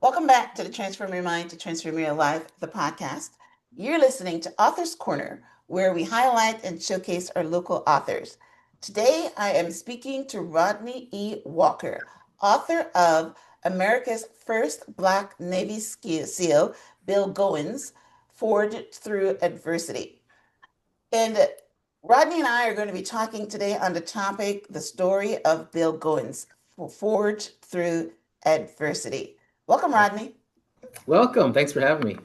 Welcome back to the Transform Your Mind to Transform Your Life, the podcast. You're listening to Author's Corner, where we highlight and showcase our local authors. Today, I am speaking to Rodney E. Walker, author of America's First Black Navy SEAL, Bill Goines, Forged Through Adversity. And Rodney and I are going to be talking today on the topic, the story of Bill Goines, Forged Through Adversity. Welcome, Rodney. Welcome. Thanks for having me.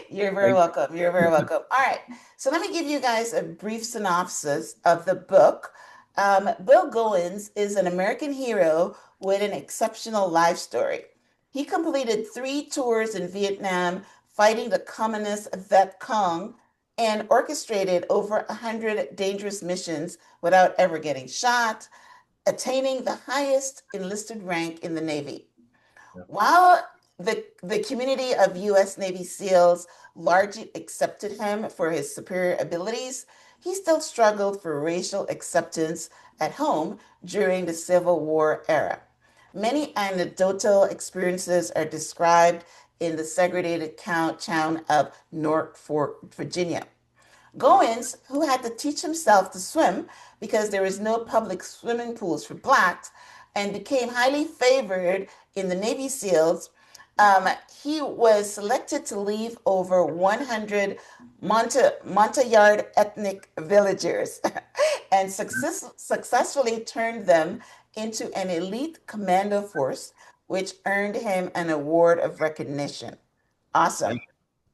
You're very Thank welcome. You're very welcome. All right. So let me give you guys a brief synopsis of the book. Bill Goines is an American hero with an exceptional life story. He completed 3 tours in Vietnam, fighting the communist Viet Cong, and orchestrated over 100 dangerous missions without ever getting shot, attaining the highest enlisted rank in the Navy. you. While the community of U.S. Navy SEALs largely accepted him for his superior abilities, he still struggled for racial acceptance at home during the Civil War era. Many anecdotal experiences are described in the segregated town of Norfolk, Virginia. Goins, who had to teach himself to swim because there was no public swimming pools for blacks, and became highly favored in the Navy SEALs, he was selected to lead over 100 Montagnard ethnic villagers and successfully turned them into an elite commando force, which earned him an award of recognition. Awesome. Yeah.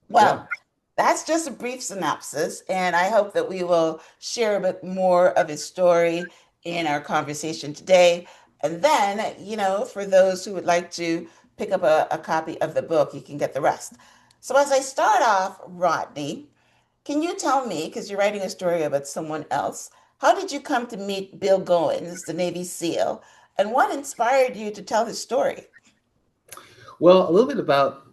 Well, that's just a brief synopsis, and I hope that we will share a bit more of his story in our conversation today. And then, for those who would like to pick up a copy of the book, you can get the rest. So, as I start off, Rodney, can you tell me, because you're writing a story about someone else, how did you come to meet Bill Goines, the Navy SEAL, and what inspired you to tell his story? Well, a little bit about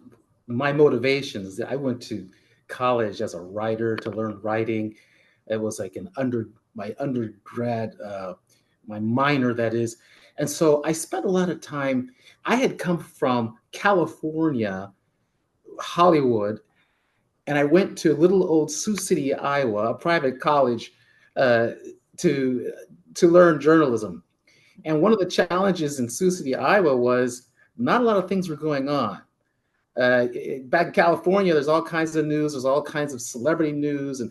my motivations. I went to college as a writer to learn writing. It was like my undergrad, my minor, that is. And so I spent a lot of time. I had come from California, Hollywood, and I went to little old Sioux City, Iowa, a private college, uh, to to learn journalism. And one of the challenges in Sioux City, Iowa, was not a lot of things were going on. Back in California, there's all kinds of news, there's all kinds of celebrity news,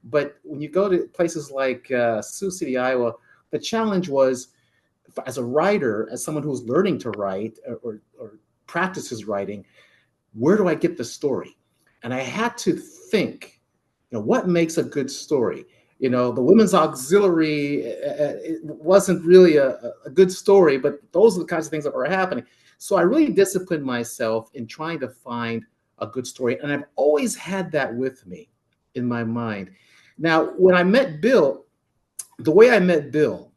but when you go to places like Sioux City, Iowa, the challenge was, as a writer, as someone who's learning to write or practices writing, where do I get the story? And I had to think, what makes a good story? The women's auxiliary, it wasn't really a good story, but those are the kinds of things that were happening. So I really disciplined myself in trying to find a good story. And I've always had that with me in my mind. Now, when I met Bill, the way I met Bill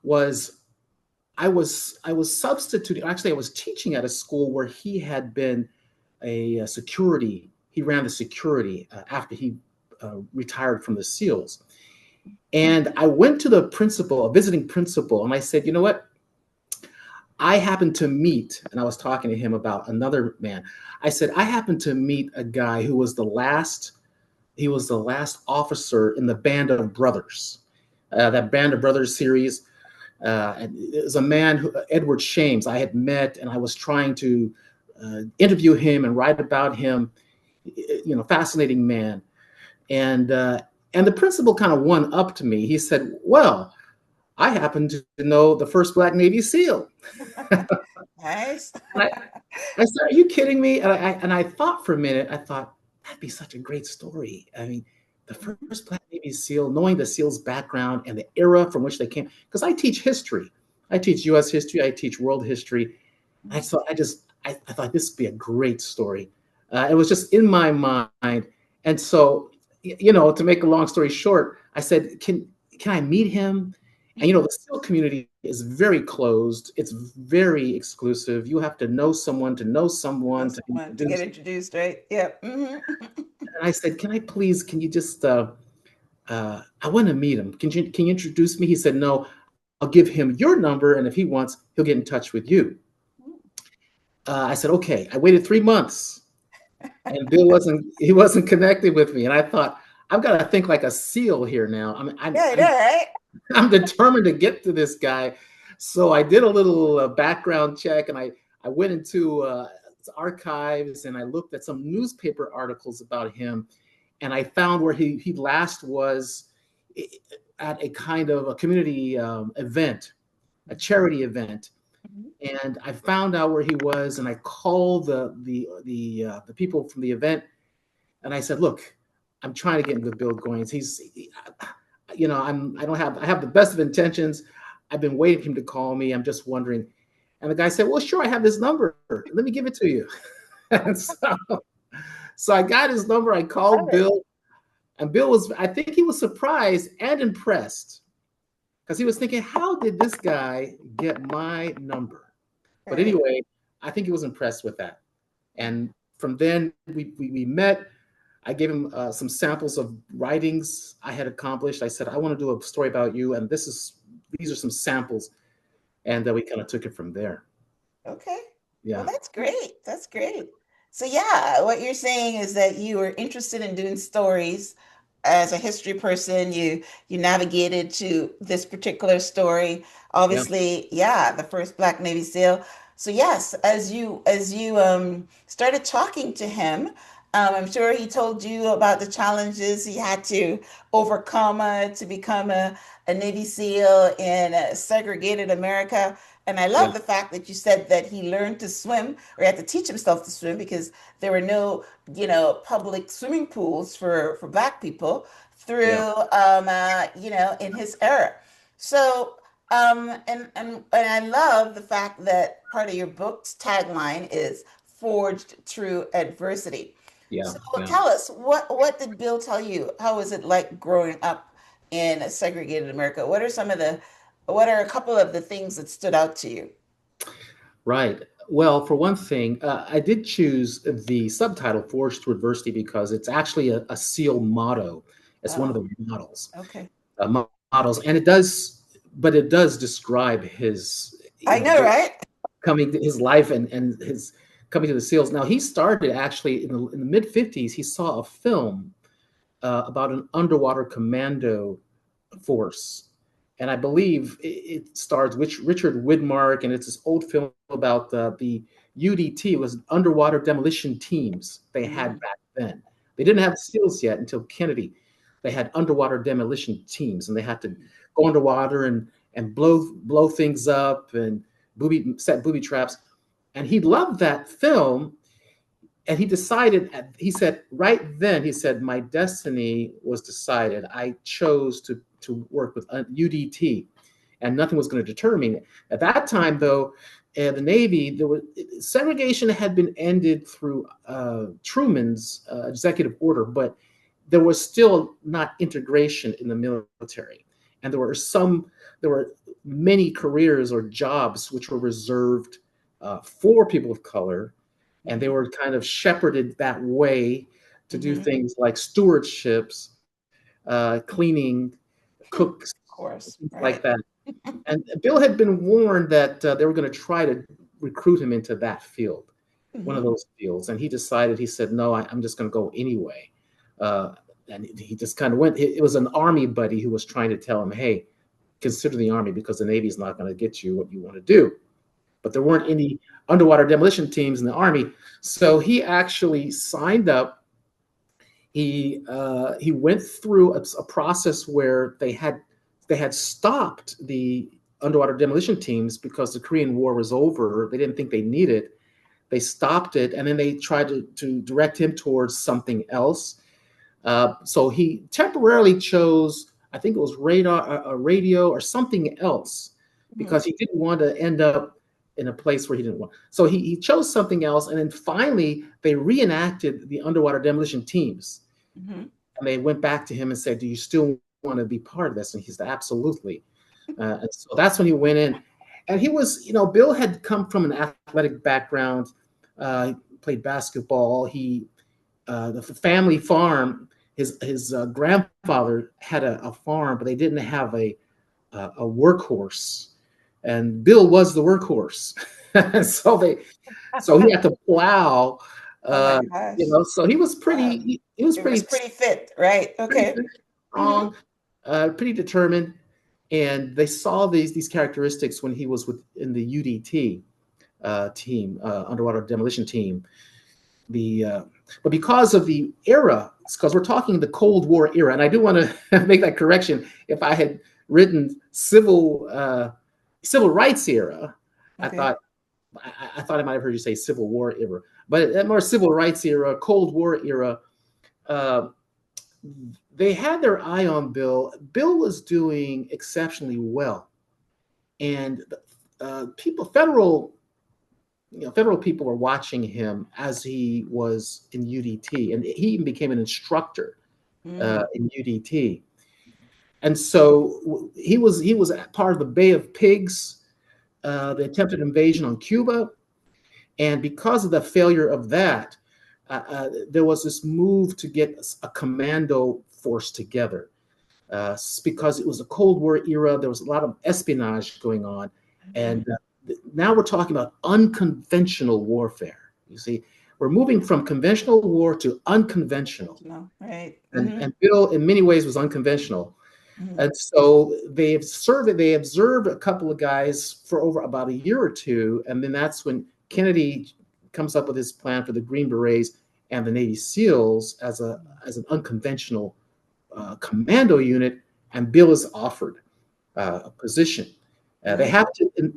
was I was substituting. Actually, I was teaching at a school where he had been a security. He ran the security after he retired from the SEALs. And I went to the principal, a visiting principal, and I said, you know what? I happened to meet, and I was talking to him about another man. I said, I happened to meet a guy who was he was the last officer in the Band of Brothers, that Band of Brothers series. And it was a man, Edward Shames, I had met, and I was trying to interview him and write about him. Fascinating man. And the principal kind of won up to me. He said, "Well, I happen to know the first Black Navy SEAL." Nice. And I said, "Are you kidding me?" And I thought for a minute. I thought that'd be such a great story. I mean, the first Black Navy SEAL, knowing the SEALs' background and the era from which they came, because I teach history. I teach U.S. history. I teach world history. I thought this would be a great story. It was just in my mind. And so, to make a long story short, I said, can I meet him? And the SEAL community is very closed. It's very exclusive. You have to know someone to know someone That's to someone to get introduce. introduced, right? Yeah. And I said, can you just, I want to meet him. Can you introduce me? He said, no, I'll give him your number. And if he wants, he'll get in touch with you. I said, okay. I waited 3 months, and Bill wasn't connected with me, and I thought, I've got to think like a SEAL here now. I mean, Yeah, I know, right? I'm determined to get to this guy. So I did a little background check, and I went into his archives, and I looked at some newspaper articles about him, and I found where he last was at a kind of a community event, a charity event. Mhm. And I found out where he was, and I called the people from the event, and I said, "Look, I'm trying to get in with Bill Goines. I have the best of intentions. I've been waiting for him to call me. I'm just wondering." And the guy said, "Well, sure, I have this number. Let me give it to you." And so I got his number. I Love called it. Bill, and Bill was, I think he was surprised and impressed because he was thinking, how did this guy get my number? But Right. anyway, I think he was impressed with that. And from then we met. I gave him some samples of writings I had accomplished. I said, I want to do a story about you, and these are some samples, and then we kind of took it from there. Okay. Well, Yeah, that's great. That's great. So, yeah, what you're saying is that you were interested in doing stories as a history person. You navigated to this particular story. yeah, Obviously, yeah, the first Black Navy SEAL. So, yes, as you started talking to him, I'm sure he told you about the challenges he had to overcome to become a Navy SEAL in a segregated America. And I yeah, love the fact that you said that he learned to swim or he had to teach himself to swim because there were no, public swimming pools for Black people yeah, through, in his era. So, and I love the fact that part of your book's tagline is forged through adversity. yeah, So yeah. tell us, what did Bill tell you? How was it like growing up in a segregated America? What are a couple of the things that stood out to you? Right. Well, for one thing, I did choose the subtitle "Forged Through Adversity" because it's actually a SEAL motto. It's one of Oh, the models, okay. models, and it does describe his, I know, right? coming to his life and his coming to the SEALs. Now, he started actually in the mid '50s. He saw a film about an underwater commando force, and I believe it stars Richard Widmark, and it's this old film about the UDT, was underwater demolition teams they had Mm, back then. They didn't have SEALs yet until Kennedy. They had underwater demolition teams, and they had to go underwater and blow things up and set booby traps. And he loved that film, and he said right then, he said, my destiny was decided. I chose to work with UDT, and nothing was going to deter me. At that time, though, the Navy, there was segregation had been ended through Truman's executive order, but there was still not integration in the military, and there were many careers or jobs which were reserved for people of color, and they mhm, were kind of shepherded that way to do mhm. things like stewardships, cleaning, Hmm. cooks, Of course, things like right? that. And Bill had been warned that they were going to try to recruit him into that field, one of Hmm. those fields. And he decided, he said, no, I'm just going to go anyway. Uh, and he just kind of went. It was an army buddy who was trying to tell him, hey, consider the army because the Navy's not going to get you what you want to do. But there weren't any underwater demolition teams in the army. So he actually signed up. He went through a process where they had stopped the underwater demolition teams because the Korean War was over. They didn't think they needed it. They stopped it, and then they tried to direct him towards something else. So he temporarily chose, I think it was radar, a radio, or something else, Hmm. because he didn't want to end up in a place where he didn't want. So he chose something else, and then finally they reenacted the underwater demolition teams, Hmm. and they went back to him and said, "Do you still want to be part of this?" And he said, "Absolutely." And so that's when he went in, and he was, Bill had come from an athletic background. He played basketball. The family farm. His grandfather had a farm, but they didn't have a workhorse, and Bill was the workhorse. so they so he had to plow. Oh my Uh, gosh. so he was Wow. he was It was pretty fit, right? Okay. Mm-hmm. strong, pretty determined, and they saw these characteristics when he was in the UDT team, underwater demolition team. The But because of the era, because we're talking the Cold War era, and I do want to make that correction. If I had written civil rights era, I Okay. thought I thought I might have heard you say Civil War era, but that more civil rights era, Cold War era. Uh, they had their eye on Bill. Bill was doing exceptionally well, and federal people were watching him as he was in UDT, and he even became an instructor Mm. in UDT. And so he was part of the Bay of Pigs, the attempted invasion on Cuba, and because of the failure of that, there was this move to get a commando force together. Because it was a Cold War era, there was a lot of espionage going on, Mm. and now we're talking about unconventional warfare. You see, we're moving from conventional war to unconventional, No, right. and Mm-hmm. Bill, in many ways, was unconventional. Mm-hmm. And so they observed a couple of guys for over about a year or two, and then that's when Kennedy comes up with his plan for the Green Berets and the Navy SEALs as an unconventional commando unit, and Bill is offered a position. Right. They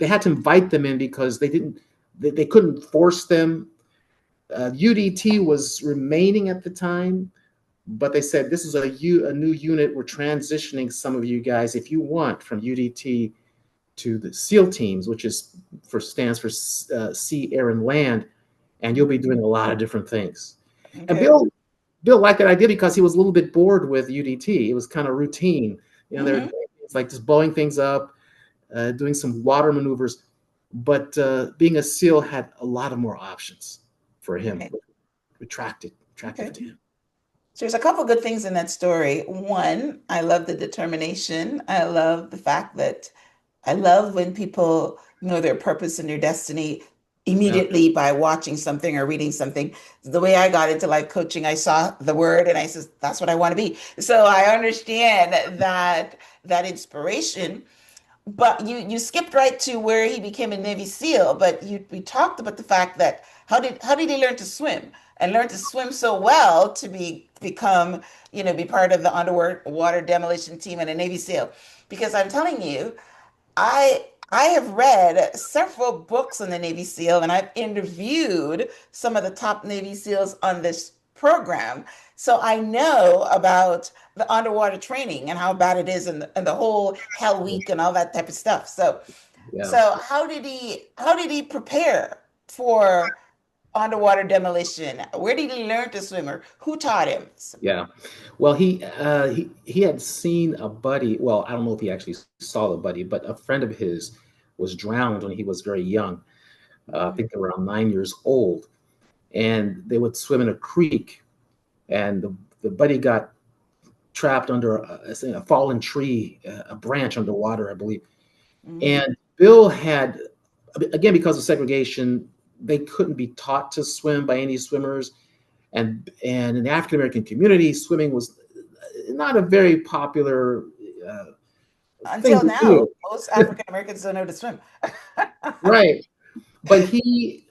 had to invite them in because they couldn't force them. UDT was remaining at the time, but they said this is a new unit. We're transitioning some of you guys, if you want, from UDT to the SEAL teams, which stands for Sea, Air, and Land, and you'll be doing a lot of different things. And Okay. Bill liked that idea because he was a little bit bored with UDT. It was kind of routine. They're Mm-hmm. doing things like just blowing things up, doing some water maneuvers. But being a SEAL had a lot of more options for him, Right. attractive Okay. to him. So there's a couple good things in that story. One, I love the determination. I love the fact that I love when people know their purpose and their destiny Yeah, immediately by watching something or reading something. The way I got into life coaching, I saw the word and I said, that's what I want to be. So I understand that inspiration. But you skipped right to where he became a Navy SEAL, but we talked about the fact that how did he learn to swim and learn to swim so well to become, be part of the underwater demolition team and a Navy SEAL. Because I'm telling you, I have read several books on the Navy SEAL and I've interviewed some of the top Navy SEALs on this program. So I know about the underwater training and how bad it is and the whole Hell Week and all that type of stuff. So yeah, so how did he prepare for underwater demolition? Where did he learn to swim or who taught him? yeah. Well, he had seen a buddy. Well, I don't know if he actually saw the buddy, but a friend of his was drowned when he was very young. I Mm, think around 9 years old, and they would swim in a creek, and the buddy got trapped under a fallen tree, a branch underwater, I believe. mm, And Bill had, again, because of segregation, they couldn't be taught to swim by any swimmers. And in the African American community, swimming was not a very popular uh, thing until to now, do. most African Americans don't know to swim. Right. But he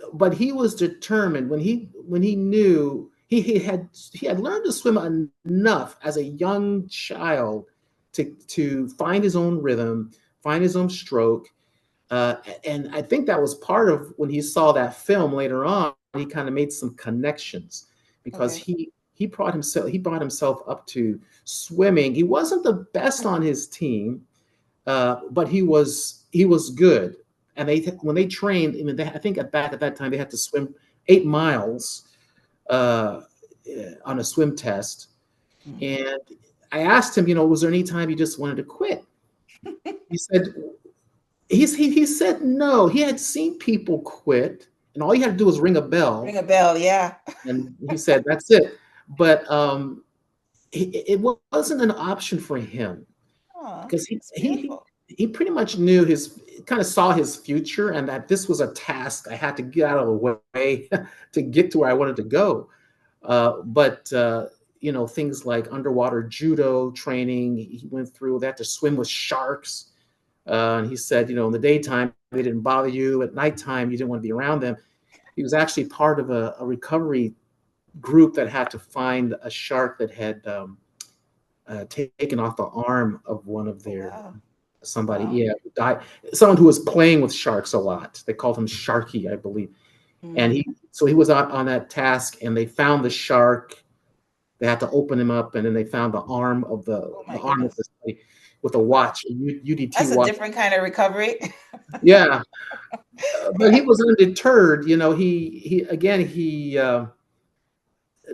was determined when he knew he had learned to swim enough as a young child to find his own rhythm, find his own stroke. And I think that was part of when he saw that film later on. He kind of made some connections because Okay. he brought himself up to swimming. He wasn't the best on his team, but he was good. And when they trained, I mean, I think back at that time they had to swim 8 miles uh, on a swim test. Mm. And I asked him, was there any time you just wanted to quit? He said he said no. He had seen people quit, and all you had to do was ring a Ring bell, a bell, yeah. and he said that's it. But it wasn't an option for him Oh, because he that's he beautiful. he pretty much knew his, kind of saw his future, and that this was a task I had to get out of the way to get to where I wanted to go. But things like underwater judo training he went through. They had to swim with sharks, and he said, in the daytime they didn't bother you. At nighttime, you didn't want to be around them. He was actually part of a recovery group that had to find a shark that had taken off the arm of one of Oh, their wow. somebody, Wow. yeah, who died. Someone who was playing with sharks a lot. They called him Sharky, I believe. And Mm. he was on that task, and they found the shark. They had to open him up, and then they found the arm of Oh the my arm of goodness. the with a Wow. watch, a UDT That's a watch. different kind of recovery. Yeah, but he Yeah. was undeterred. He again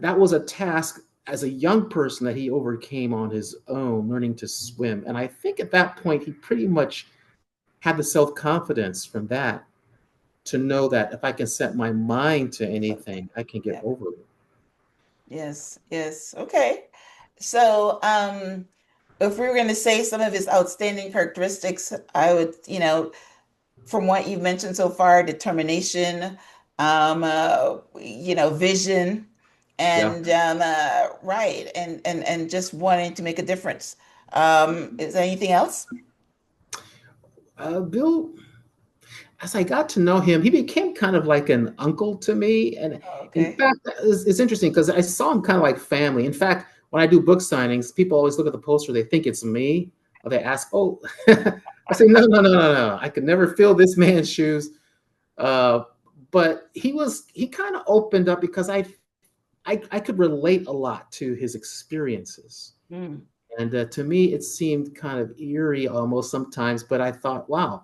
that was a task as a young person that he overcame on his own, learning to swim. And I think at that point he pretty much had the self confidence from that to know that if I can set my mind to anything, Something. I can get Yeah. over it. Yes. Yes. Okay. So, if we were going to say some of his outstanding characteristics, I would, from what you've mentioned so far, determination, vision, Yeah. and right, and just wanting to make a difference. Is there anything else? Bill, as I got to know him, he became kind of like an uncle to me. And Oh, in okay. fact, it's interesting because I saw him kind of like family. In fact, when I do book signings, people always look at the poster, they think it's me, or they ask, "Oh," I say, "No, no, no, no, no. I could never fill this man's shoes." Uh, but he kind of opened up because I could relate a lot to his experiences. Mm, And to me, it seemed kind of eerie almost sometimes. But I thought, wow,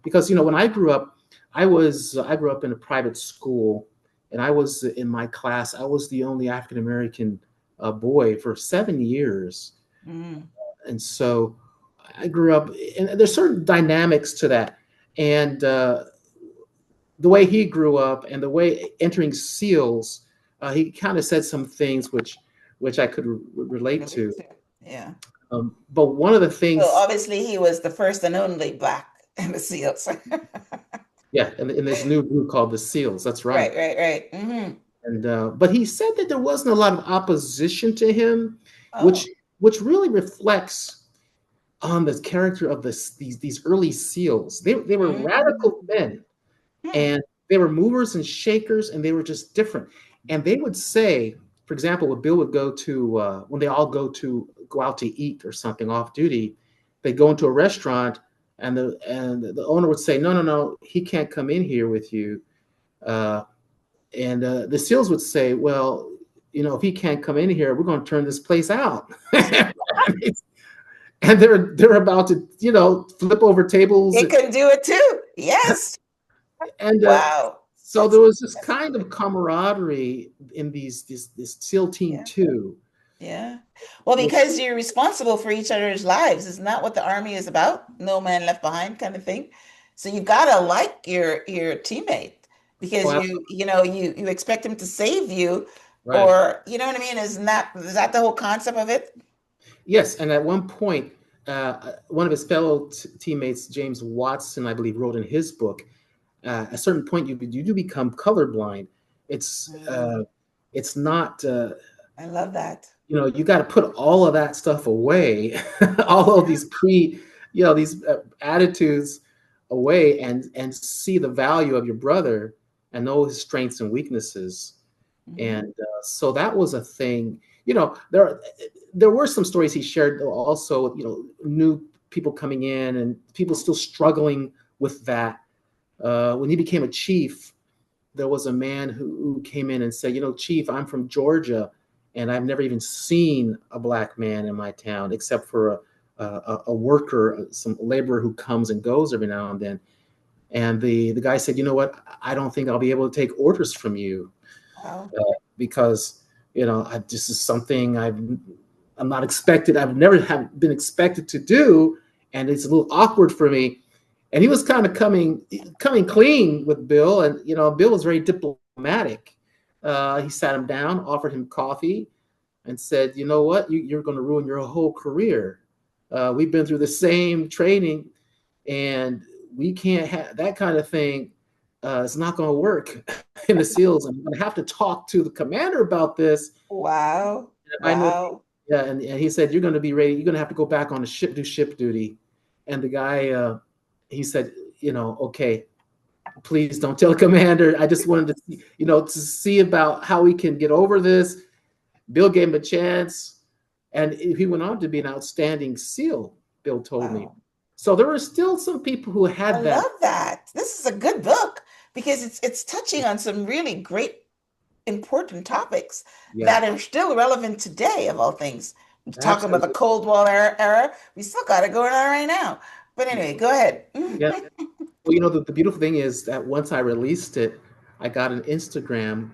because when I grew up, I grew up in a private school, and I was in my class. I was the only African American boy for 7 years, mm, and so I grew up. And there's certain dynamics to that, and the way he grew up and the way entering SEALs, he kind of said some things which I could relate really to. too. Yeah. But one of the So things, obviously he was the first and only black in the SEALs. yeah, in this new group called the SEALs, that's right. Right, right, right. Hmm. And but he said that there wasn't a lot of opposition to him, Oh. which which really reflects on the character of these early SEALs. They were radical Mm. men, Hmm. and they were movers and shakers, and they were just different. And they would say, for example, when Bill would go to when they all go out to eat or something off duty, they go into a restaurant, and the owner would say, no, no, no, he can't come in here with you. Uh, and the SEALs would say, well, if he can't come in here, we're going to turn this place out. And they're about to flip over tables. It can do it too. Yes. And Wow. so That's there was this that's kind of amazing. camaraderie in this SEAL team Yeah. too. Yeah. Well, Which, because you're responsible for each other's lives. Isn't that what the army is about? No man left behind kind of thing. So you've got to like your teammate oh, because absolutely, you expect him to save you right. or you know what I mean? Is that the whole concept of it? Yes, and at one point, one of his fellow teammates, James Watson, I believe, wrote in his book, at a certain point, you do become colorblind. It's Mm, it's not. I love that. You got to put all of that stuff away, all of Yeah. these these attitudes away, and see the value of your brother and know his strengths and weaknesses. Hmm. And so that was a thing. There were some stories he shared also. New people coming in and people still struggling with that. When he became a chief, there was a man who came in and said, Chief, I'm from Georgia, and I've never even seen a black man in my town except for a worker, some laborer who comes and goes every now and then. And the guy said, you know what? I don't think I'll be able to take orders from you Wow. because this is something I'm not expected. I've never have been expected to do, and it's a little awkward for me. And he was kind of coming clean with Bill, and Bill was very diplomatic. He sat him down, offered him coffee, and said, "You know what? You're going to ruin your whole career. We've been through the same training. and we can't have that kind of thing. It's not going to work in the SEALs. I'm going to have to talk to the commander about this. Wow. I know. Wow. Yeah, and he said, you're going to be ready. You're going to have to go back on the ship, do ship duty. And the guy, he said, okay, please don't tell the commander. I just wanted to, to see about how we can get over this. Bill gave him a chance, and he went on to be an outstanding SEAL. Bill told me. Wow. So there were still some people who I had that. love that. This is a good book because it's touching on some really great important topics Yeah, that are still relevant today, of all things. Talking about the absolutely. Cold War era, we still got it going on right now. But anyway, go ahead. Yeah. Well, the beautiful thing is that once I released it, I got an Instagram.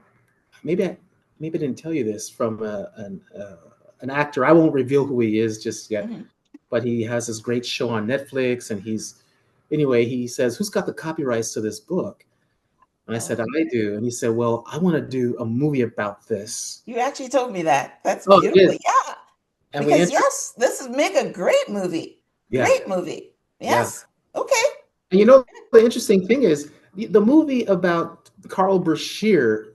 Maybe I maybe I didn't tell you this from an actor. I won't reveal who he is just yet, Mhm. but he has this great show on Netflix, and anyway. He says, "Who's got the copyrights to this book?" And I said, Oh, "I do." And he said, "Well, I want to do a movie about this." you actually told me that. That's Oh, it beautiful. is. Yeah. And we Because inter yes, this is make a great movie. yeah, Great movie. yeah. Yes. Okay. And the interesting thing is the movie about Carl Brashear,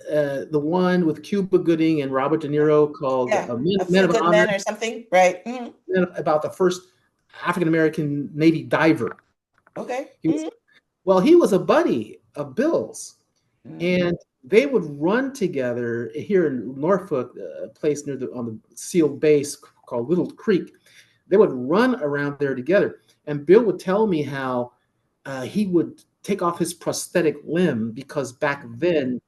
the one with Cuba Gooding and Robert De Yeah. Niro called Yeah. A Men few of good Honor, men or something. Right. Mhm. about the first African American Navy diver. Okay. He was Well, he was a buddy of Bill's, Mhm. and they would run together here in Norfolk, a place on the SEAL base called Little Creek. They would run around there together, and Bill would tell me how he would take off his prosthetic limb because back then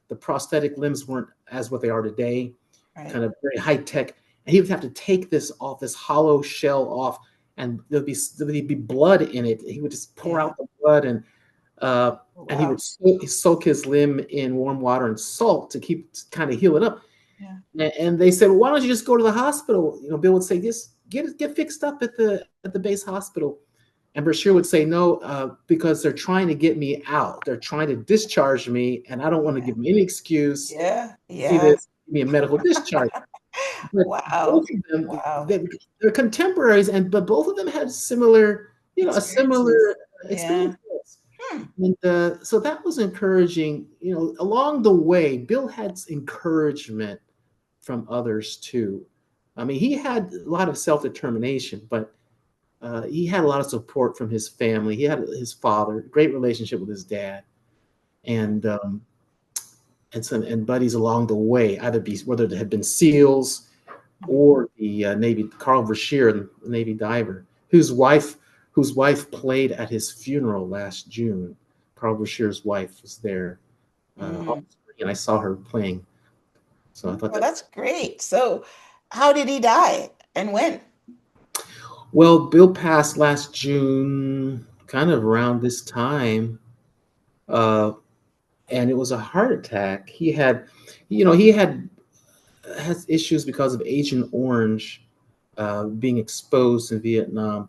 the prosthetic limbs weren't as what they are today, kind Right. of very high tech. And he would have to take this off, this hollow shell off, and there'd be blood in it. He would just pour Yeah. out the blood, uh, Oh, and he would wow. soak his limb in warm water and salt to kind of heal it up. Yeah. And they said, well, why don't you just go to the hospital? Bill would say, just get fixed up at the base hospital. And Bashir would say, no, because they're trying to get me out. They're trying to discharge me, and I don't want to Yeah. give them any excuse. Yeah. See Yeah. this, give me a medical discharge. But both Wow. of them, Wow. they're contemporaries, but both of them had similar, a Experiences. similar Yeah. experience. Hmm. And so that was encouraging. Along the way, Bill had encouragement from others too. I mean, he had a lot of self determination, but he had a lot of support from his family. He had his father, great relationship with his dad, and buddies along the way, whether it had been SEALs Mhm. or the Navy, Carl Brashear, the Navy diver, whose wife played at his funeral last June. Carl Brashear's wife was there, Mm. and I saw her playing. So I thought Well, that. that's great. So, how did he die and when? Well, Bill passed last June, kind of around this time, uh, and it was a heart attack. He had has issues because of Agent Orange being exposed in Vietnam.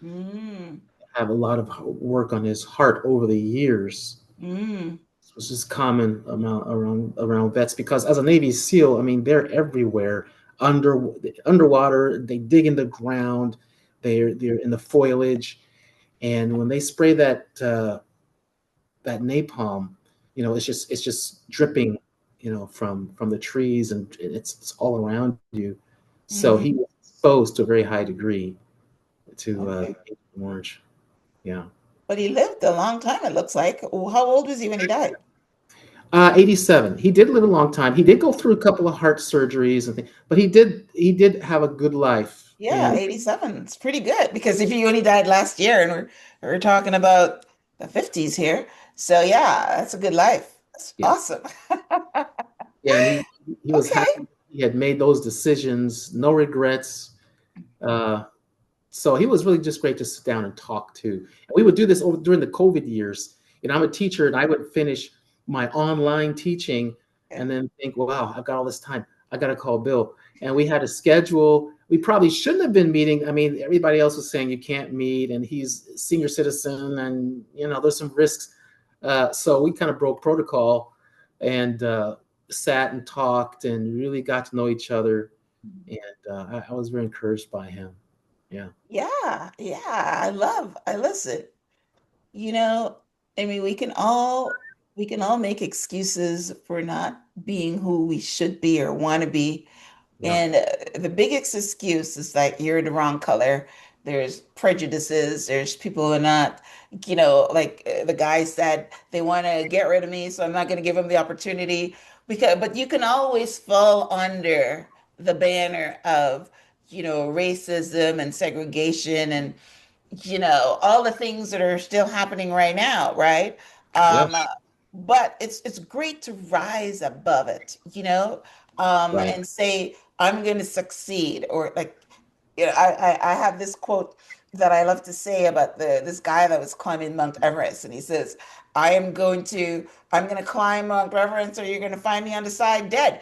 Mm. Have a lot of work on his heart over the years. Mm. It was just common amount around vets because as a Navy SEAL, I mean they're everywhere under underwater. They dig in the ground. They're in the foliage, and when they spray that napalm, it's just dripping, from the trees, and it's all around you. So he Mm. was exposed to a very high degree to Okay. Agent Orange. Yeah. But he lived a long time, it looks like. How old was he when he died? 87. He did live a long time. He did go through a couple of heart surgeries and things, but he did have a good life. Yeah, And 87. It's pretty good because if he only died last year and we're talking about the 50s here. So yeah, that's a good life. That's yeah, awesome. yeah, and he was Okay. happy he had made those decisions, no regrets. Uh, so he was really just great to sit down and talk to. And we would do this over during the COVID years. I'm a teacher, and I would finish my online teaching, and Okay. then think, "Wow, I've got all this time. I got to call Bill." And we had a schedule. We probably shouldn't have been meeting. I mean, everybody else was saying you can't meet, and he's a senior citizen, and there's some risks. So we kind of broke protocol, and sat and talked, and really got to know each other. And I was very encouraged by him. Yeah. Yeah, yeah. I listen. You know, I mean, we can all make excuses for not being who we should be or want to be. Yeah. And the biggest excuse is like you're the wrong color. There's prejudices. There's people who are not, like the guy said, they want to get rid of me, so I'm not going to give them the opportunity. But you can always fall under the banner of, racism and segregation and all the things that are still happening right now, right? Yeah. Um, uh, but it's great to rise above it, Right. and say, I'm going to succeed, or like, I have this quote that I love to say about this guy that was climbing Mount Everest, and he says, I'm going to climb Mount Everest, or you're going to find me on the side dead.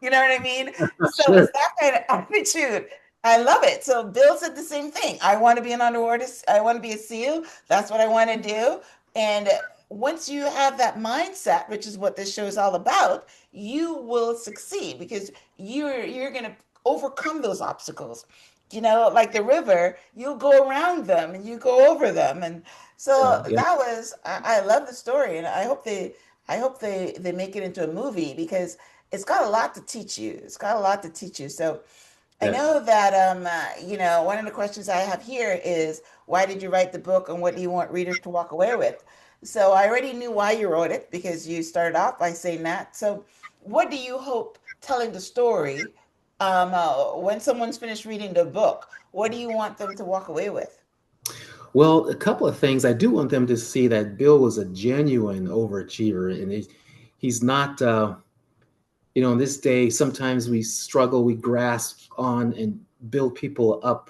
You know what I mean? So Sure. it's that kind of attitude. I love it. So Bill said the same thing. I want to be an underwater, I want to be a SEAL. That's what I want to do. And once you have that mindset, which is what this show is all about, you will succeed because you're going to overcome those obstacles. Like the river, you go around them and you go over them. And so Yeah. I love the story, and I hope they make it into a movie because it's got a lot to teach you. It's got a lot to teach you. So I Yes. know that one of the questions I have here is why did you write the book and what do you want readers to walk away with? So I already knew why you wrote it because you started off by saying that. So what do you hope telling the story when someone's finished reading the book? What do you want them to walk away with? Well, a couple of things. I do want them to see that Bill was a genuine overachiever, and he's not. In this day, sometimes we struggle, we grasp on and build people up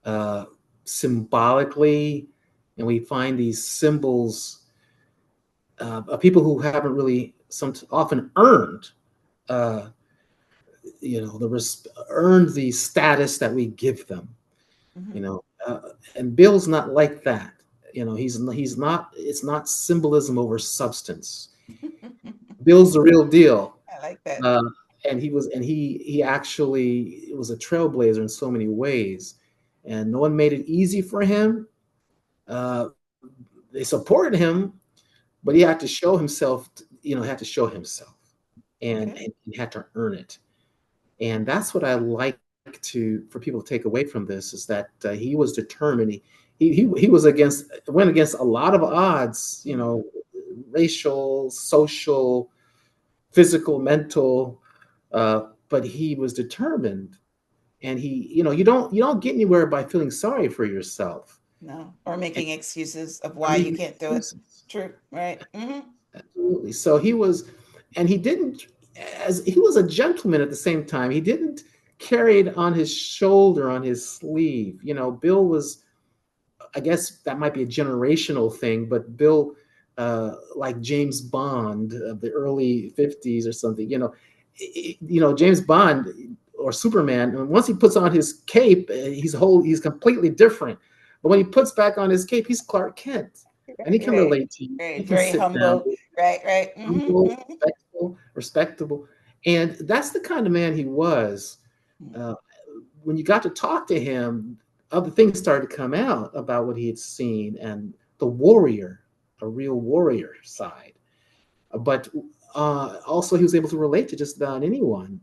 uh, symbolically, and we find these symbols of people who haven't really some often earned. Uh, earned the status that we give them. you Hmm. know uh, and Bill's not like that. He's not. It's not symbolism over substance. Bill's the real deal. I like that. uh, and he actually was a trailblazer in so many ways, and no one made it easy for him. uh, they supported him, but he had to show himself. Had to show himself, and, Okay. and he had to earn it. And that's what I like to for people to take away from this, is that he was determined. He went against a lot of odds, Hmm. racial, social, physical, mental, but he was determined. And you don't get anywhere by feeling sorry for yourself No, or and making excuses of or why you making can't do it. excuses. True, right? Absolutely. So he was, and he didn't, as he was a gentleman at the same time. He didn't carry it on his shoulder, on his sleeve. Bill was, I guess that might be a generational thing, but Bill, like James Bond of the early 50s or something, James Bond or Superman, and once he puts on his cape, he's completely different. But when he puts back on his cape, he's Clark Kent. And he can Right, relate to you. He right. can Very sit down, humble. Right, right. humble, respectable. And that's the kind of man he was. Uh, when you got to talk to him, other things started to come out about what he had seen and the warrior, a real warrior side. But also, he was able to relate to just about anyone,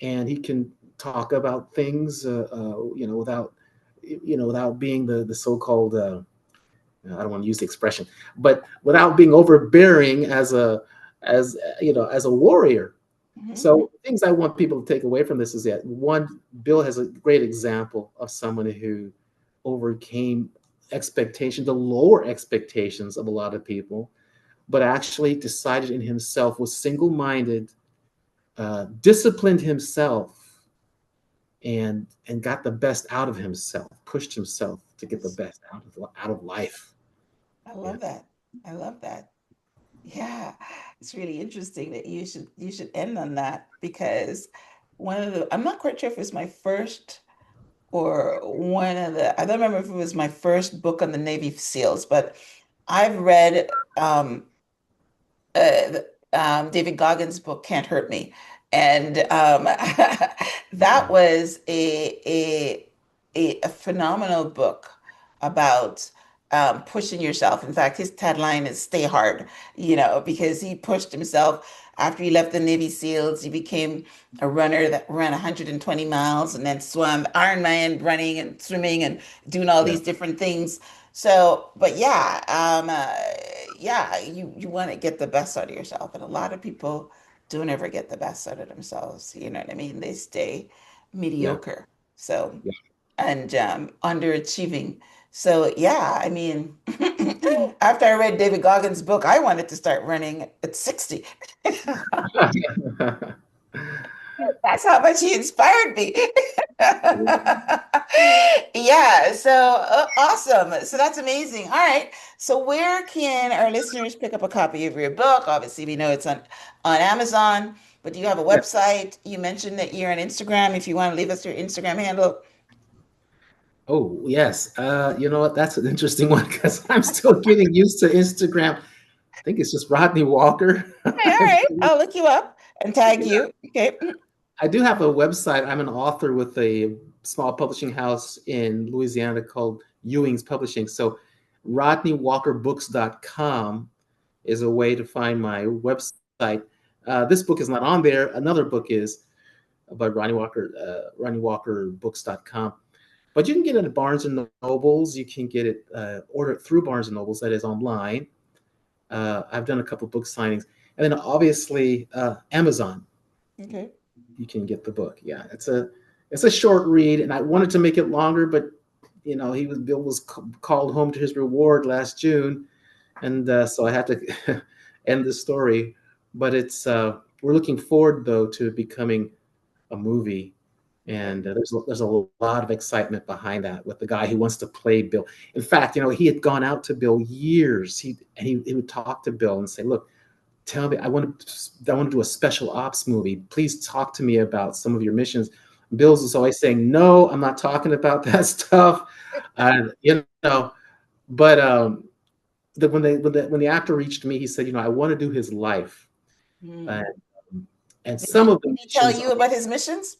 and he can talk about things, without being the so-called. I don't want to use the expression, but without being overbearing as a warrior. Mhm. So things I want people to take away from this is that one, Bill has a great example of someone who overcame the lower expectations of a lot of people, but actually decided in himself, was single-minded, disciplined himself, and got the best out of himself, pushed himself to get the Yes, best out of life. I Yeah. love that. I love that. Yeah, it's really interesting that you should end on that because I'm not quite sure if it's my first or one of the I don't remember if it was my first book on the Navy SEALs, but I've read David Goggins' book "Can't Hurt Me," and that Wow. was a phenomenal book about pushing yourself. In fact, his tagline is "Stay hard," because he pushed himself. After he left the Navy SEALs, he became a runner that ran 120 miles and then swam Ironman, running and swimming and doing all Yeah. these different things. So, but yeah, yeah, you want to get the best out of yourself, and a lot of people don't ever get the best out of themselves. You know what I mean? They stay Yeah. mediocre. So, Yeah. and underachieving. So, yeah, I mean, after I read David Goggins' book, I wanted to start running at 60. That's how much he inspired me. Yeah, so awesome. So that's amazing. All right. So where can our listeners pick up a copy of your book? Obviously, we know it's on Amazon, but do you have a Yeah. website? You mentioned that you're on Instagram. If you want to leave us your Instagram handle. Oh, yes. You know what? That's an interesting one because I'm still getting used to Instagram. I think it's just Rodney Walker. All right. I'll look you up and tag Yeah. you. Okay. I do have a website. I'm an author with a small publishing house in Louisiana called Ewing's Publishing. So rodneywalkerbooks.com is a way to find my website. This book is not on there. Another book is, but rodneywalkerbooks.com. But you can get it at Barnes and Nobles. You can get it order it through Barnes and Nobles. That is online. I've done a couple book signings, and then obviously Amazon. Okay. You can get the book. Yeah, it's a short read, and I wanted to make it longer, but Bill was called home to his reward last June, and so I had to end the story. But it's we're looking forward though to it becoming a movie, Okay. and there's a lot of excitement behind that with the guy who wants to play Bill. In fact, he had gone out to Bill years. He would talk to Bill and say, "Look, tell me, I want to do a special ops movie. Please talk to me about some of your missions." Bill's is always saying, "No, I'm not talking about that stuff." But when the actor reached me, he said, "I want to do his life." Uh, Hmm. and Did some he, of did the he tell missions you about his missions?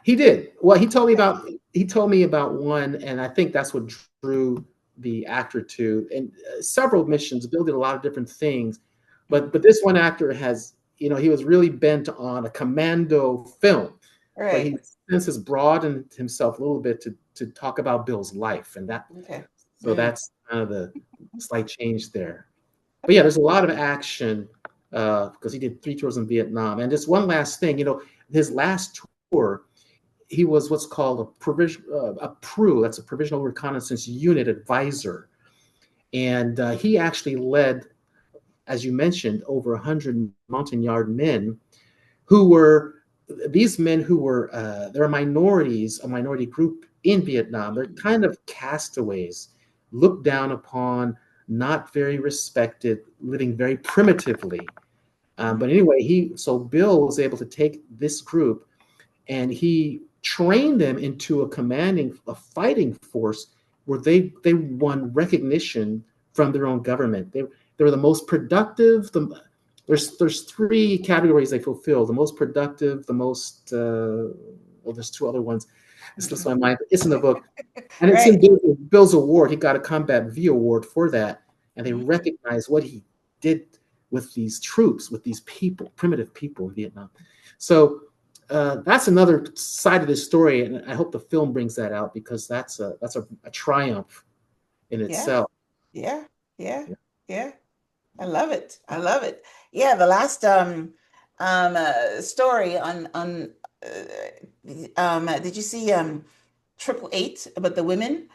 he did. Well, Okay. he told me about one, and I think that's what drew the actor to and several missions. Bill did a lot of different things, but Mhm. this one actor has he was really bent on a commando film, but he Right. since has broadened himself a little bit to talk about Bill's life, and Okay. Mm. that's kind of the slight change there. But yeah, there's a lot of action because he did 3 tours in Vietnam, and just one last thing, his last tour he was what's called a PRU, that's a provisional reconnaissance unit advisor, and he actually led, as you mentioned, over 100 Montagnard men who were these men who were they're minorities, a minority group in Vietnam. They're kind of castaways, looked down upon, not very respected, living very primitively. Mhm. But anyway, Bill was able to take this group and he trained them into a fighting force where they won recognition from their own government. They were the most productive. There's three categories they fulfill: the most productive, the most well, there's two other ones. It slips my mind. It's in the book, and it's in Right. Bill's award. He got a Combat V award for that, and they Mhm. recognize what he did with these troops, with these people, primitive people in Vietnam. So that's another side of this story, and I hope the film brings that out because that's a triumph in Yeah. itself. Yeah. Yeah. Yeah. Yeah. I love it. I love it. Yeah, the last story on did you see Triple Eight about the women?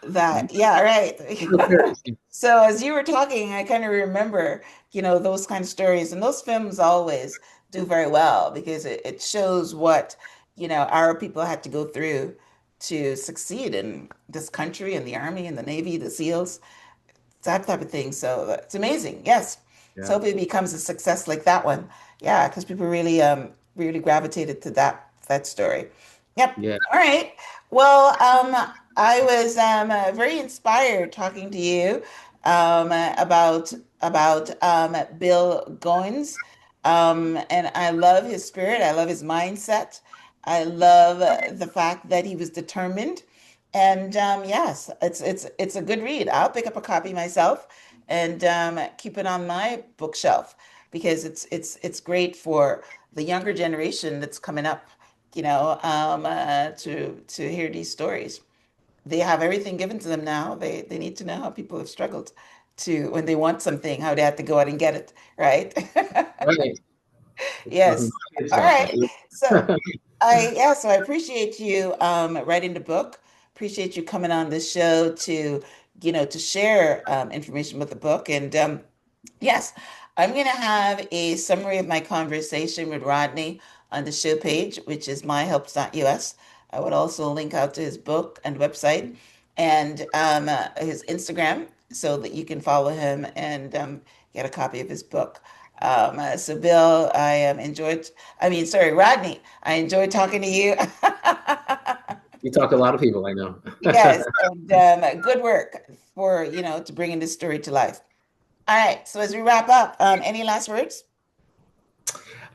That, yeah, right. Okay. So as you were talking, I kind of remember, those kind of stories, and those films always do very well because it shows what, our people had to go through to succeed in this country and the army and the navy, the SEALs, that type of thing. So it's amazing. Yes. So Yeah. hopefully it becomes a success like that one. Yeah, because people really gravitated to that story. Yep. Yeah. All right. Well, I was very inspired talking to you about Bill Goines. And I love his spirit. I love his mindset. I love the fact that he was determined. And yes, it's a good read. I'll pick up a copy myself and keep it on my bookshelf because it's great for the younger generation that's coming up, to hear these stories. They have everything given to them now. They need to know how people have struggled to when they want something, how they have to go out and get it, right? Right. It's nothing Yes. but kids All out there. right. So so I appreciate you writing the book. Appreciate you coming on this show to, to share information with the book. And yes, I'm going to have a summary of my conversation with Rodney on the show page, which is myhelps.us. I would also link out to his book and website and his Instagram so that you can follow him and get a copy of his book. So, Bill, sorry, Rodney, I enjoyed talking to you. You talk to a lot of people, I know. Yes, and good work for, to bringing this story to life. All right. So as we wrap up, any last words?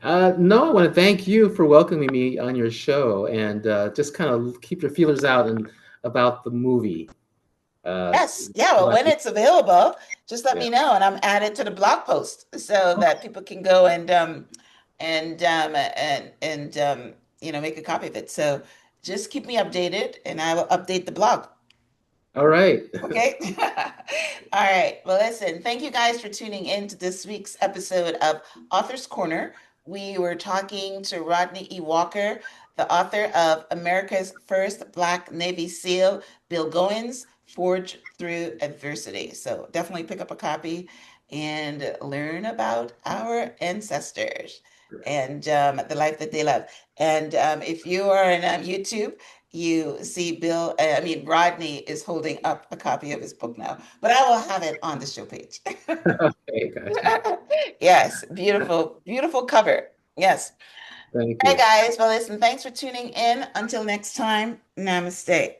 No, I want to thank you for welcoming me on your show and just kind of keep your feelers out and about the movie. Uh, Yes. Yeah. Well, what when it's available, just let yeah. me know, and I'm added to the blog post so that people can go and make a copy of it. So just keep me updated, and I will update the blog. All right. Okay. All right. Well, listen, thank you guys for tuning in to this week's episode of Author's Corner. We were talking to Rodney E. Walker, the author of America's First Black Navy SEAL, Bill Goines, Forged Through Adversity. So definitely pick up a copy and learn about our ancestors and the life that they love. And if you are on YouTube, you see Rodney is holding up a copy of his book now, but I will have it on the show page. Okay, gotcha. Yes, beautiful, beautiful cover. Yes. Thank All right, you. guys. Well, listen, thanks for tuning in. Until next time, namaste.